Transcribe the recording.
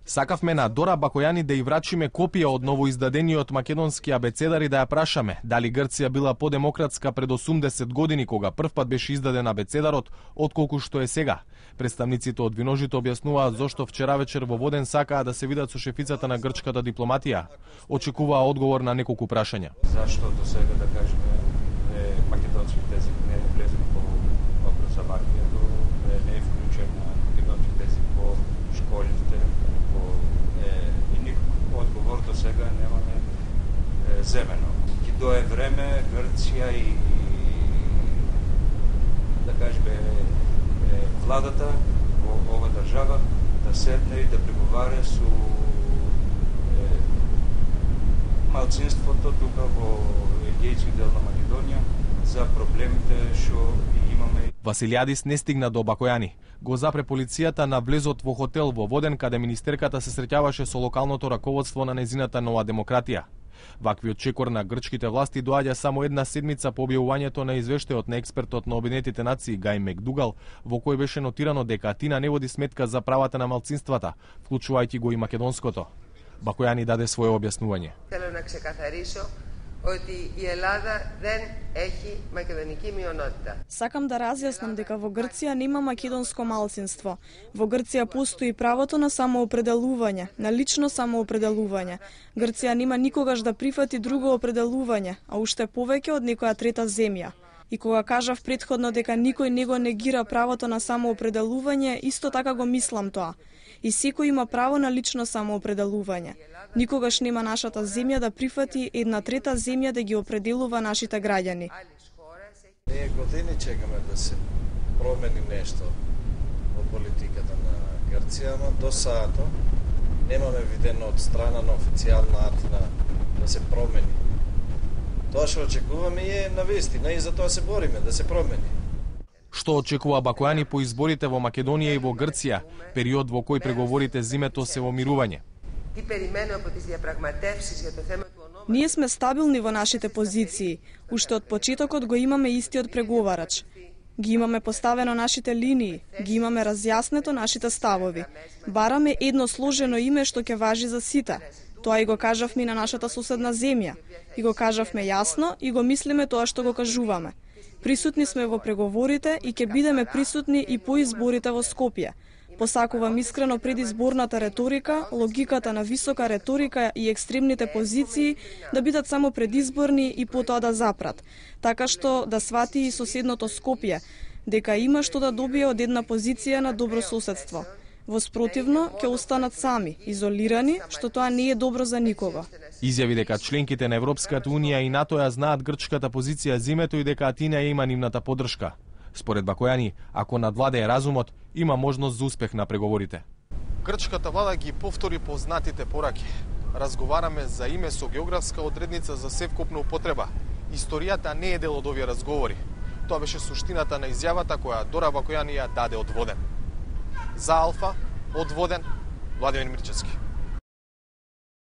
Сакавме на Дора Бакојани да ја врачиме копија од новоиздадениот македонски абецедар и да ја прашаме дали Грција била подемократска пред 80 години кога првпат беше издаден абецедарот, отколку што е сега. Представниците од Виножито објаснуваат зошто вчера вечер во Воден сакаа да се видат со шефицата на грчката дипломатија. Очекуваа одговор на неколку прашања. Зашто до сега, да кажеме, македонски език не е влезен по образованието, не е вклучен на македонски език по школите, и никаков одговор до сега немаме земено. Ќе дое време Грција и да кажеме владата во ова држава да седне и да преговара со малцинството тука во егејски дел на Македонија за проблемите што имаме. Василијадис не стигна до Бакојани. Го запре полицијата на влезот во хотел во Воден, каде министерката се среќаваше со локалното раководство на незината Нова демократија. Ваквиот чекор на грчките власти доаѓа само една седмица по објавувањето на извештајот на експертот на Обединетите нации Гај Мекдугал, во кој беше нотирано дека Атина не води сметка за правата на малцинствата, вклучувајќи го и македонското. Бакојани даде свое објаснување. Сакам да разјаснам дека во Грција нема македонско малцинство. Во Грција постои правото на самоопределување, на лично самоопределување. Грција нема никогаш да прифати друго определување, а уште повеќе од некоја трета земја. И кога кажав претходно дека никој не го негира правото на самоопределување, исто така го мислам тоа. И секој има право на лично самоопределување. Никогаш нема нашата земја да прифати една трета земја да ги определува нашите граѓани. Ние години чекаме да се промени нешто во политиката на Грција, но до саато немаме видено од страна на официјална Атина да се промени. Тоа што очекуваме е навистина и за тоа се бориме да се промени. Што очекува Бакојани по изборите во Македонија и во Грција, период во кој преговорите зимето се во мирување? Ние сме стабилни во нашите позиции. Уште од почетокот го имаме истиот преговарач. Ги имаме поставено нашите линии, ги имаме разјаснето нашите ставови. Бараме едно сложено име што ќе важи за сите. Тоа и го кажавме и на нашата соседна земја. И го кажавме јасно и го мислиме тоа што го кажуваме. Присутни сме во преговорите и ќе бидеме присутни и по изборите во Скопје. Посакувам искрено предизборната реторика, логиката на висока реторика и екстремните позиции да бидат само предизборни и потоа да запрат, така што да свати и соседното Скопје, дека има што да добие од една позиција на добро соседство. Во спротивно, ќе останат сами, изолирани, што тоа не е добро за никого. Изјави дека членките на Европската Унија и НАТО ја знаат грчката позиција зимето и дека Атина ја има нивната поддршка. Според Бакојани, ако надвладее разумот, има можност за успех на преговорите. Грчката влада ги повтори познатите пораки. Разговараме за име со географска одредница за севкупна употреба. Историјата не е дел од овие разговори. Тоа беше суштината на изјавата која Дора Бакојани ја даде од Воден. За Алфа, од Воден, Владимир Мирчевски.